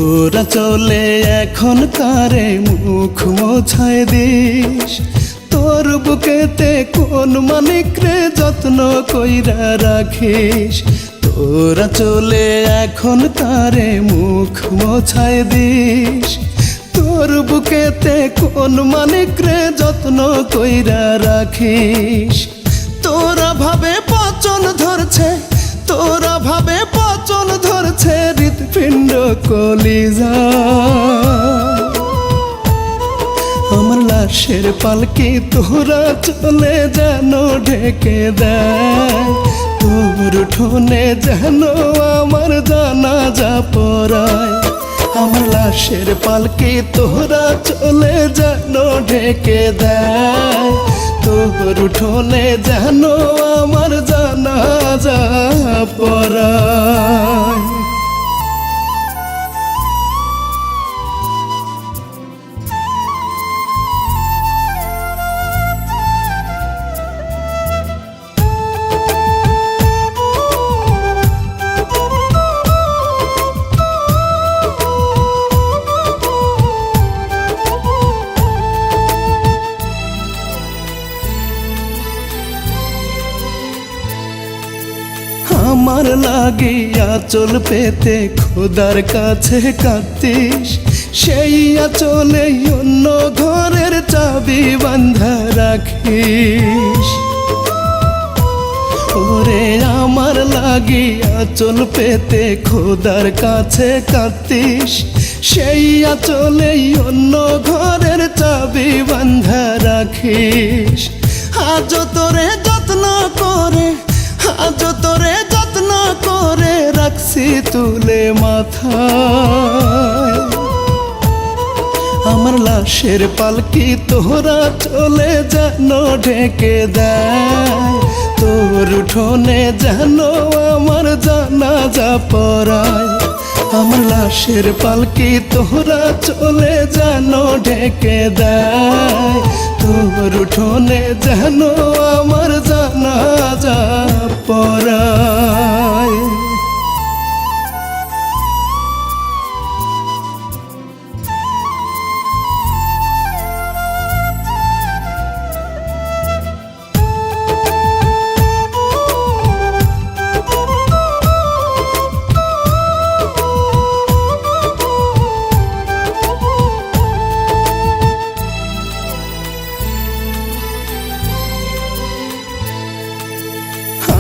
তোরা চলে এখন কারে মুখ মোছায় দিস, তোর বুকেতে কোন মানিক রে যত্ন কইরা রাখিস। তোরা চলে এখন কারে মুখ মোছায় দিস, তোর বুকেতে কোন মানিক রে যত্ন কইরা রাখিস। তোরা ভাবে পচন ধরছে, তোরা ভাবে পচন ধরছে হৃৎপিণ্ড কলিজা। আমার লাশের পালকি তোরা চলে যেন ঢেকে দেয়, তোর উঠোনে যেন আমার জানাজা পড়ায়। আমার লাশের পালকি তোরা চলে যেন ঢেকে দেয়, তোর উঠোনে যেন আমার জানাজা পড়ায়। আমার লাগিয়া চল পেতে খোদার কাছে কাঁদতিস, সেই আঁচলে অন্য ঘরের চাবি বান্ধা রাখিস। ওরে আমার লাগিয়া চল পেতে খোদার কাছে কাঁদতিস, সেই আঁচলে অন্য ঘরের চাবি বান্ধা রাখিস। আজ তোরে যত্ন করে, আজ তোরে যত্ন করে রাখছি তুলে মাথায়। আমার লাশের পালকি তোরা চলে যেন ঢেকে দেয়, তোর উঠোনে যেন আমার জানাজা পড়ায়। আমার লাশের পালকি তোরা চলে যেন ঢেকে দেয়, তোর উঠোনে যেন আমার জানাজা পড়ায়।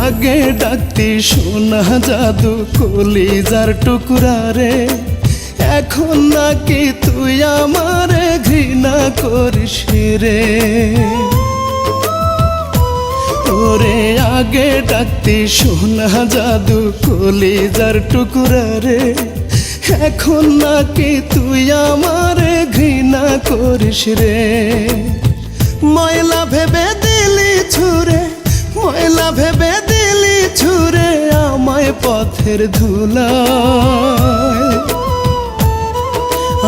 আগে ডাকতি সোনা জাদু কলিজার টুকরা রে, এখন নাকি তুই আমারে ঘৃণা করিস রে। ওরে আগে ডাকতি সোনা জাদু কলিজার টুকরা রে, এখন নাকি তুই আমারে ঘৃণা করিস রে। ময়লা ভেবে দিলি ছুঁড়ে, ময়লা ভেবে দিলি ছুঁড়ে আমায় পথের ধুলায়।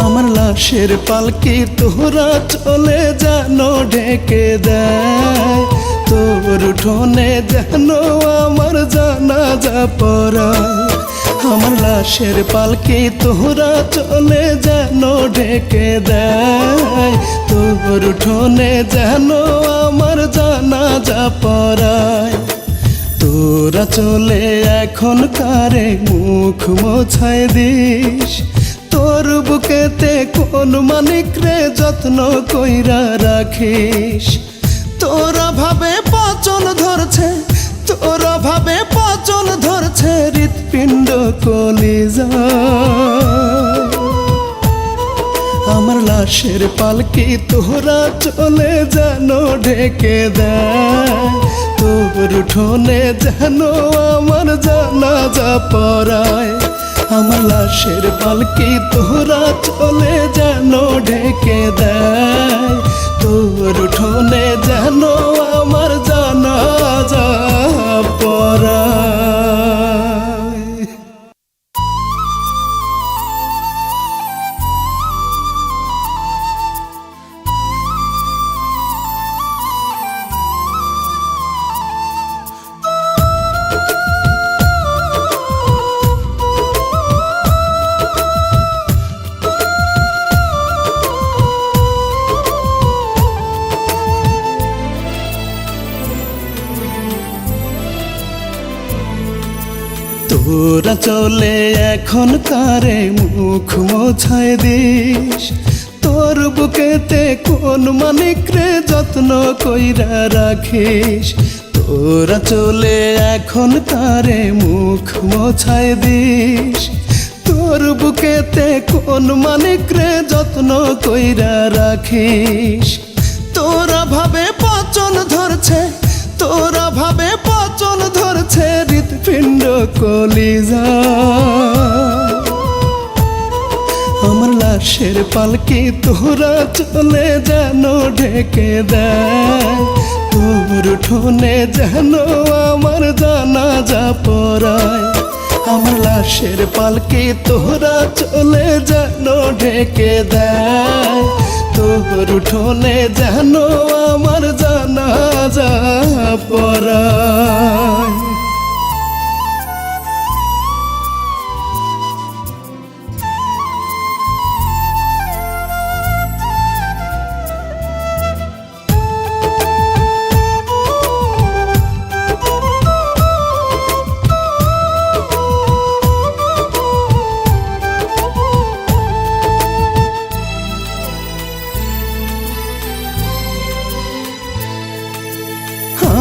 আমার লাশের পালকি তোরা চলে যেন ঢেকে দেয়, তোর উঠোনে যেন আমার জানাজা পড়ায়। আমার লাশের পালকি তোরা চলে যেন ঢেকে দেয়, তোর উঠোনে যেন আমার জানাজা পড়ায়। তোরা চলে এখন কারে মুখ মোছায় দিস, তোর বুকেতে কোন মানিক রে যত্ন কইরা রাখিস। তোরা ভাবে পচন ধরছে, তোরা ভাবে পচন ধরছে হৃৎপিণ্ড কলিজা। আমার লাশের পালকি তোরা চলে যেন ঢেকে দেয়, তোর উঠোনে যেন আমার জানাজা পড়ায়। আমার লাশের পালকি তোরা চলে যেন ঢেকে দেয়, তোর উঠোনে যেন আমার জানাজা পড়ায়। তোরা চলে এখন কারে মুখ মোছায় দিস, তোর বুকেতে কোন মানিক রে যত্ন কইরা রাখিস। তোরা চলে এখন কারে মুখ মোছায় দিস, তোর বুকেতে কোন মানিক রে যত্ন কইরা রাখিস। তোরা ভাবে পচন ধরছে, তোরা ভাবে পচন ধরছে হৃৎপিণ্ড কলিজা। আমার লাশের পালকি তোরা চলে যেন ঢেকে দেয়, তোর উঠোনে যেন আমার জানাজা পড়ায়। আমার লাশের পালকি তোরা চলে যেন ঢেকে দেয়, তোর উঠোনে যেন আমার জানাজা পড়ায়।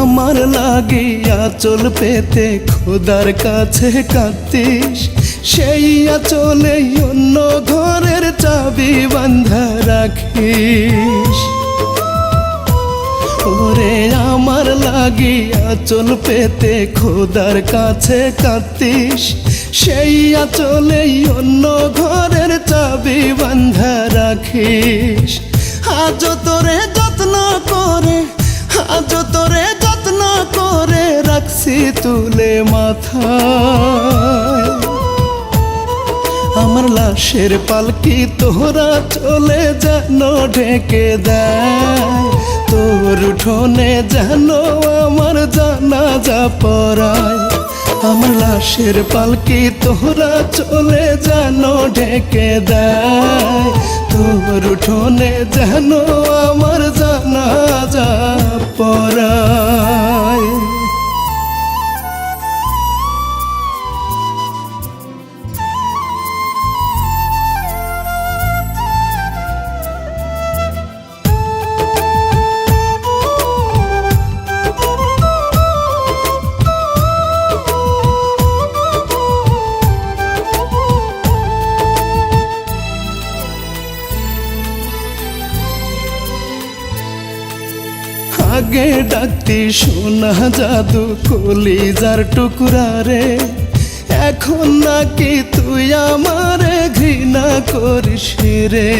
আমার লাগিয়া চল পেতে খোদার কাছে কাঁদতিস, সেই আঁচলে অন্য ঘরের চাবি বান্ধা রাখিস। ওরে আমার লাগিয়া চল পেতে খোদার কাছে কাঁদতিস, সেই আঁচলে অন্য ঘরের চাবি বান্ধা রাখিস। আজ তোরে যত্ন করে, আজ তোরে যত্ন করে রাখছি তুলে মাথায়। আমার লাশের পালকি তোরা চলে যেন ঢেকে দেয়, তোর উঠোনে যেন আমার জানাজা পড়ায়। আমার লাশের পালকি তোরা চলে যেন ঢেকে দেয়, তোর উঠোনে যেন আমার জানাজা পড়ায়। আগে ডাকতি সোনা জাদু কলিজার টুকরা রে, এখন নাকি তুই আমারে ঘৃণা করিস রে।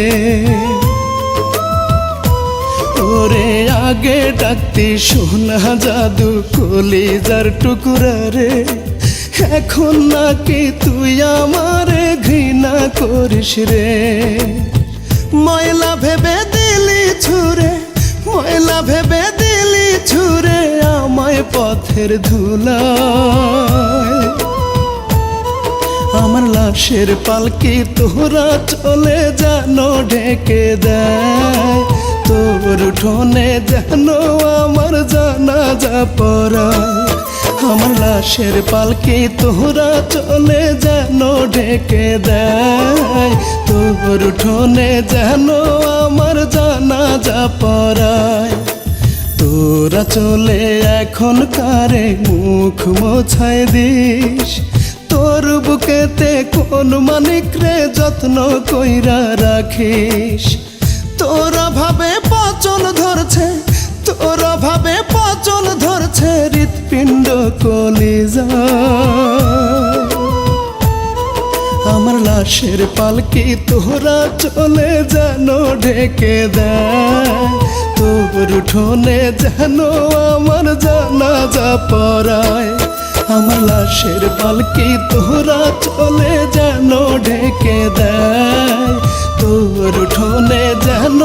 ওরে আগে ডাকতি সোনা জাদু কলিজার টুকরা রে, এখন নাকি তুই আমারে ঘৃণা করিস রে। ময়লা ভেবে দিলি ছুঁড়ে, ময়লা ভেবে দিলি ছুঁড়ে আমায় পথের ধুলায়। আমার লাশের পালকি তোরা চলে যেন ঢেকে দেয়, তোর উঠোনে যেন আমার জানাজা পড়ায়। আমার লাশের পালকি তোরা চলে যেন ঢেকে দেয়, তোর উঠোনে যেন আমার জানাজা পড়ায়। তোরা চলে এখন কারে মুখ মোছায় দিস, তোর বুকেতে কোন মানিক রে যত্ন কইরা রাখিস। তোরা ভাবে পচন ধরছে, তোরা ভাবে পচন ধরছে হৃৎপিণ্ড কলিজা। আমার লাশের পালকি তোরা চলে যেন ঢেকে দেয়, তোর উঠোনে যেন আমার জানাজা পড়ায়। আমার লাশের পালকি তোরা চলে যেন ঢেকে দেয়, তোর উঠোনে যেন